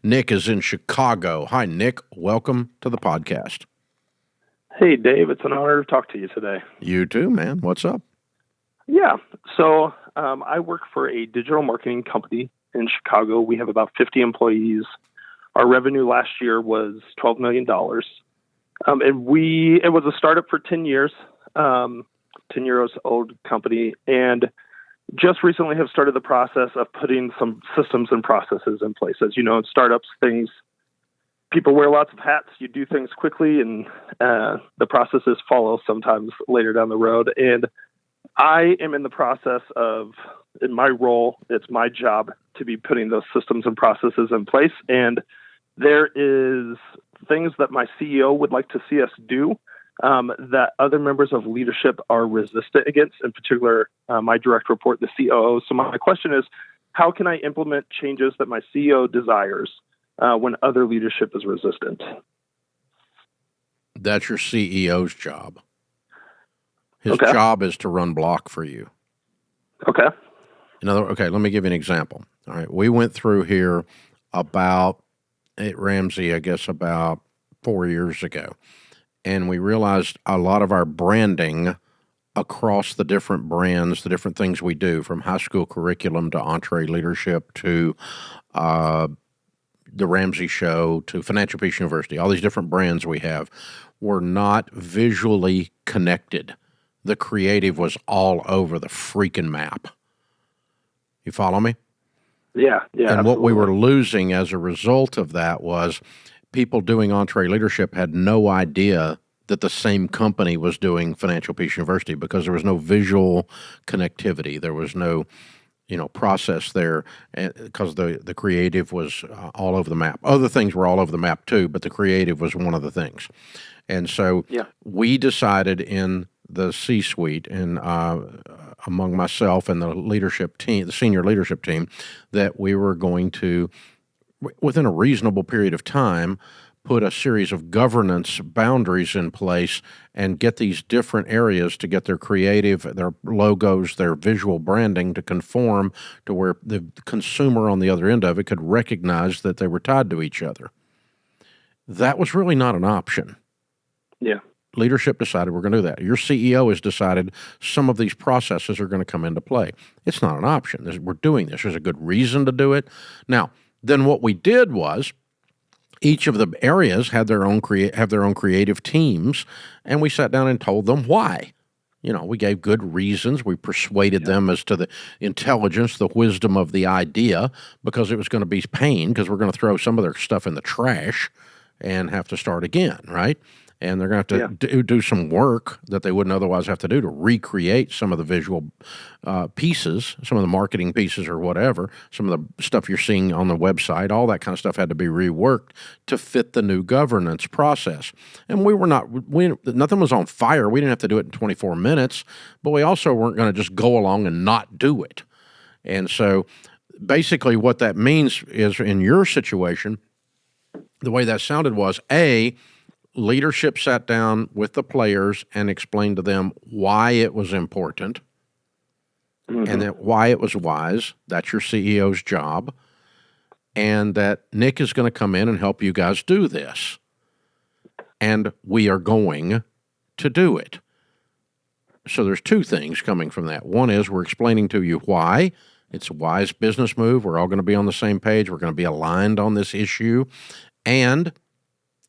Nick is in Chicago. Hi, Nick. Welcome to the podcast. Hey, Dave. It's an honor to talk to you today. You too, man. What's up? Yeah. So I work for a digital marketing company in Chicago. We have about 50 employees. Our revenue last year was $12 million. And it was a startup for 10 years, 10 years old company, and just recently have started the process of putting some systems and processes in place. As you know, in startups, people wear lots of hats. You do things quickly, and the processes follow sometimes later down the road. And I am in the process of, in my role, it's my job to be putting those systems and processes in place. And there is things that my CEO would like to see us do that other members of leadership are resistant against, in particular, my direct report, the COO. So my question is, how can I implement changes that my CEO desires when other leadership is resistant? That's your CEO's job. His job is to run block for you. Okay. Okay, let me give you an example. All right, we went through here at Ramsey, I guess about 4 years ago, and we realized a lot of our branding across the different brands, the different things we do, from high school curriculum to EntreLeadership to the Ramsey Show to Financial Peace University, all these different brands we have were not visually connected. The creative was all over the freaking map. You follow me? Yeah. And absolutely. what we were losing as a result of that was people doing EntreLeadership had no idea that the same company was doing Financial Peace University because there was no visual connectivity. There was no process there because the creative was all over the map. Other things were all over the map too, but the creative was one of the things. And so we decided in the C-suite and among myself and the leadership team, the senior leadership team, that we were going to, within a reasonable period of time, put a series of governance boundaries in place and get these different areas to get their creative, their logos, their visual branding to conform to where the consumer on the other end of it could recognize that they were tied to each other. That was really not an option. Yeah. Leadership decided we're going to do that. Your CEO has decided some of these processes are going to come into play. It's not an option. We're doing this. There's a good reason to do it. Now, then what we did was each of the areas had their own creative teams, and we sat down and told them why. We gave good reasons. We persuaded them as to the intelligence, the wisdom of the idea, because it was going to be pain, because we're going to throw some of their stuff in the trash and have to start again, right? And they're going to have to do some work that they wouldn't otherwise have to do to recreate some of the visual pieces, some of the marketing pieces or whatever, some of the stuff you're seeing on the website, all that kind of stuff had to be reworked to fit the new governance process. And nothing was on fire. We didn't have to do it in 24 minutes, but we also weren't going to just go along and not do it. And so basically what that means is in your situation, the way that sounded was, leadership sat down with the players and explained to them why it was important and that why it was wise. That's your CEO's job. And that Nick is going to come in and help you guys do this. And we are going to do it. So there's two things coming from that. One is we're explaining to you why. It's a wise business move. We're all going to be on the same page. We're going to be aligned on this issue. And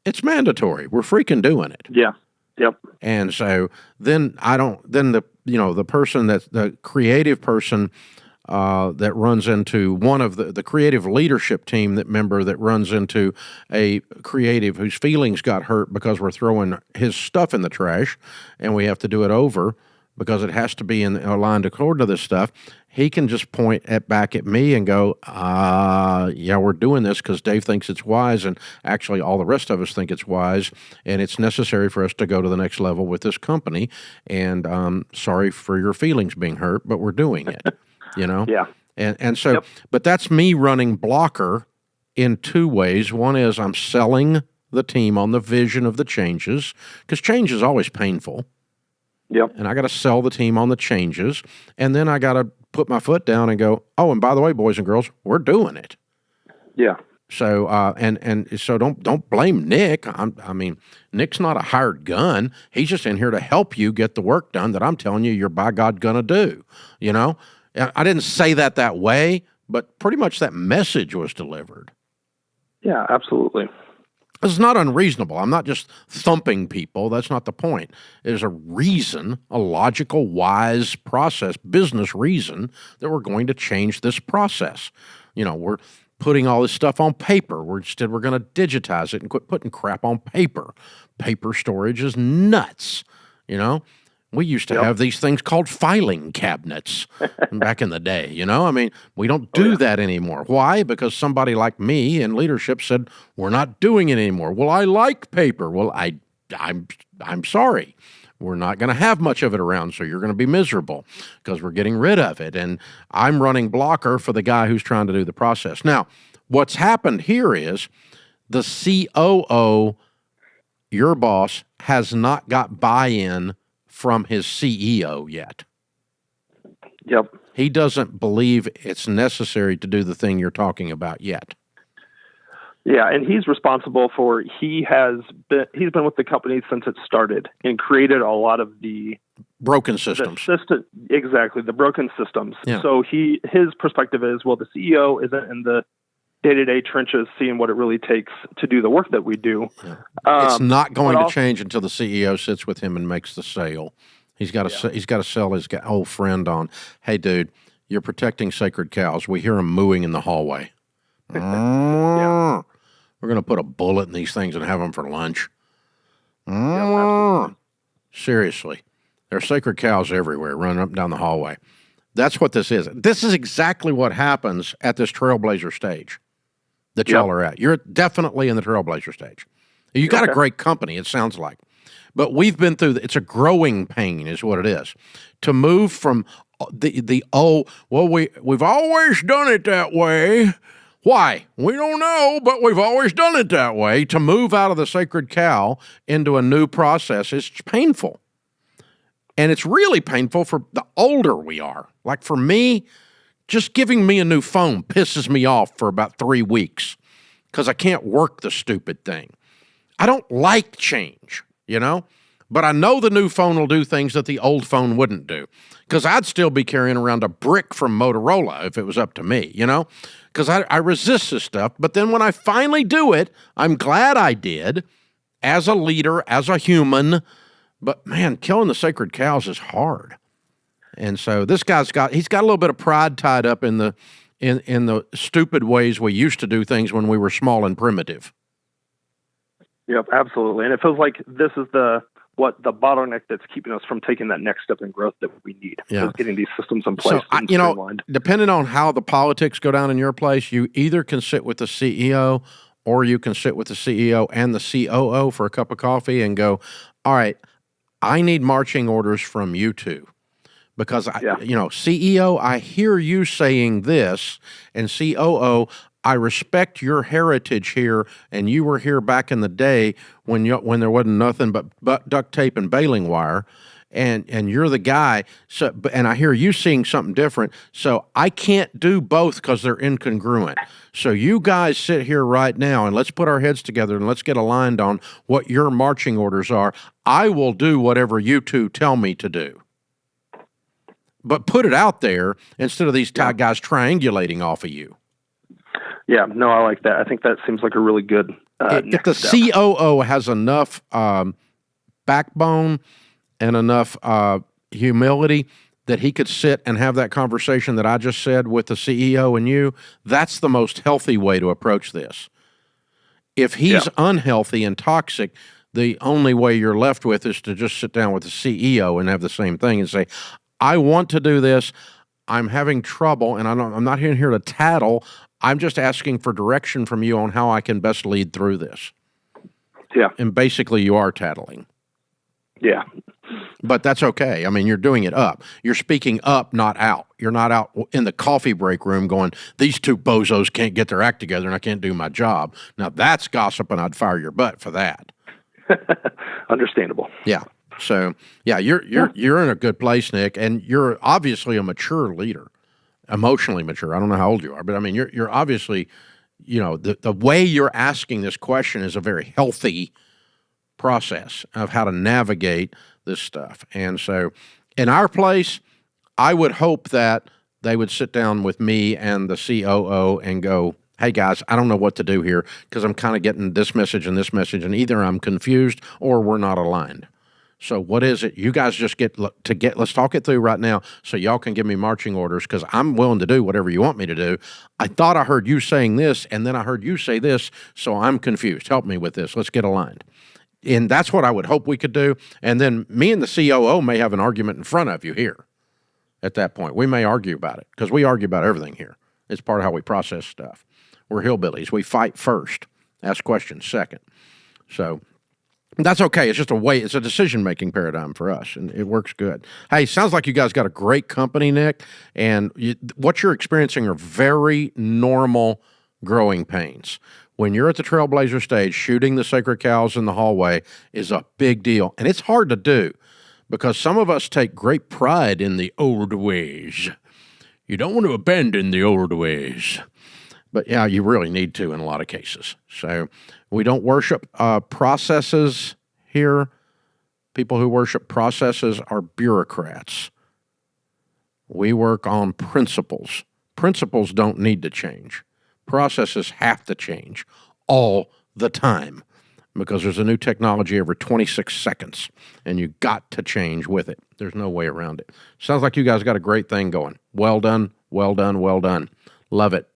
it's mandatory. We're freaking doing it. Yeah. Yep. And so then the person the creative person that runs into one of the creative leadership team that runs into a creative whose feelings got hurt because we're throwing his stuff in the trash and we have to do it over because it has to be aligned according to this stuff. He can just point back at me and go, we're doing this because Dave thinks it's wise, and actually all the rest of us think it's wise, and it's necessary for us to go to the next level with this company, and sorry for your feelings being hurt, but we're doing it, Yeah. And so, but that's me running blocker in two ways. One is I'm selling the team on the vision of the changes, because change is always painful. Yep. And I got to sell the team on the changes, and then I got to put my foot down and go, oh, and by the way, boys and girls, we're doing it. Yeah. So and so don't blame Nick. I mean, Nick's not a hired gun. He's just in here to help you get the work done that I'm telling you you're by God gonna do. You know, I didn't say that way, but pretty much that message was delivered. Yeah, absolutely. It's not unreasonable. I'm not just thumping people. That's not the point. There's a reason, a logical, wise process, business reason that we're going to change this process. You know, we're putting all this stuff on paper. We're going to digitize it and quit putting crap on paper. Paper storage is nuts. You know, we used to have these things called filing cabinets back in the day. You know, I mean, we don't do that anymore. Why? Because somebody like me in leadership said we're not doing it anymore. Well, I like paper. Well, I'm sorry. We're not going to have much of it around, so you're going to be miserable because we're getting rid of it. And I'm running blocker for the guy who's trying to do the process. Now, what's happened here is the COO, your boss, has not got buy-in from his CEO yet. Yep. He doesn't believe it's necessary to do the thing you're talking about yet. Yeah, and he's responsible for, he's been with the company since it started and created a lot of the broken systems. Exactly, the broken systems. Yeah. So his perspective is, well, the CEO isn't in the day-to-day trenches seeing what it really takes to do the work that we do. Yeah. It's not going to change until the CEO sits with him and makes the sale. He's got to sell his old friend on, hey, dude, you're protecting sacred cows. We hear them mooing in the hallway. Yeah. We're going to put a bullet in these things and have them for lunch. Seriously. There are sacred cows everywhere running up and down the hallway. That's what this is. This is exactly what happens at this Trailblazer stage that y'all are at. You're definitely in the Trailblazer stage. You got a great company, it sounds like. But we've been through, it's a growing pain is what it is. To move from we've always done it that way. Why? We don't know, but we've always done it that way. To move out of the sacred cow into a new process is painful. And it's really painful for the older we are. Like for me, just giving me a new phone pisses me off for about 3 weeks because I can't work the stupid thing. I don't like change, you know? But I know the new phone will do things that the old phone wouldn't do because I'd still be carrying around a brick from Motorola if it was up to me, you know? Because I resist this stuff. But then when I finally do it, I'm glad I did as a leader, as a human. But man, killing the sacred cows is hard. And so this guy's got a little bit of pride tied up in the stupid ways we used to do things when we were small and primitive. Yep, absolutely. And it feels like this is the bottleneck that's keeping us from taking that next step in growth that we need. Is getting these systems in place. So, depending on how the politics go down in your place, you either can sit with the CEO or you can sit with the CEO and the COO for a cup of coffee and go, all right, I need marching orders from you two. Because, CEO, I hear you saying this, and COO, I respect your heritage here, and you were here back in the day when there wasn't nothing but duct tape and baling wire, and you're the guy. So, and I hear you seeing something different. So I can't do both because they're incongruent. So you guys sit here right now, and let's put our heads together and let's get aligned on what your marching orders are. I will do whatever you two tell me to do. But put it out there instead of these guys triangulating off of you. Yeah, no, I like that. I think that seems like a really good if the step. COO has enough backbone and enough humility that he could sit and have that conversation that I just said with the CEO and you, that's the most healthy way to approach this. If he's unhealthy and toxic, the only way you're left with is to just sit down with the CEO and have the same thing and say, I want to do this. I'm having trouble, and I'm not here to tattle. I'm just asking for direction from you on how I can best lead through this. Yeah. And basically you are tattling. Yeah. But that's okay. I mean, you're doing it up. You're speaking up, not out. You're not out in the coffee break room going, these two bozos can't get their act together and I can't do my job. Now that's gossip and I'd fire your butt for that. Understandable. Yeah. So, you're in a good place, Nick, and you're obviously a mature leader, emotionally mature. I don't know how old you are, but I mean, you're obviously the way you're asking this question is a very healthy process of how to navigate this stuff. And so in our place, I would hope that they would sit down with me and the COO and go, hey guys, I don't know what to do here because I'm kind of getting this message, and either I'm confused or we're not aligned. So what is it? You guys just let's talk it through right now so y'all can give me marching orders, because I'm willing to do whatever you want me to do. I thought I heard you saying this, and then I heard you say this, so I'm confused. Help me with this. Let's get aligned. And that's what I would hope we could do. And then me and the COO may have an argument in front of you here at that point. We may argue about it, because we argue about everything here. It's part of how we process stuff. We're hillbillies. We fight first, ask questions second. So that's okay. It's just it's a decision-making paradigm for us, and it works good. Hey, sounds like you guys got a great company, Nick, and what you're experiencing are very normal growing pains. When you're at the Trailblazer stage, shooting the sacred cows in the hallway is a big deal, and it's hard to do because some of us take great pride in the old ways. You don't want to abandon the old ways. But yeah, you really need to in a lot of cases. So we don't worship processes here. People who worship processes are bureaucrats. We work on principles. Principles don't need to change. Processes have to change all the time because there's a new technology every 26 seconds, and you got to change with it. There's no way around it. Sounds like you guys got a great thing going. Well done, well done, well done. Love it.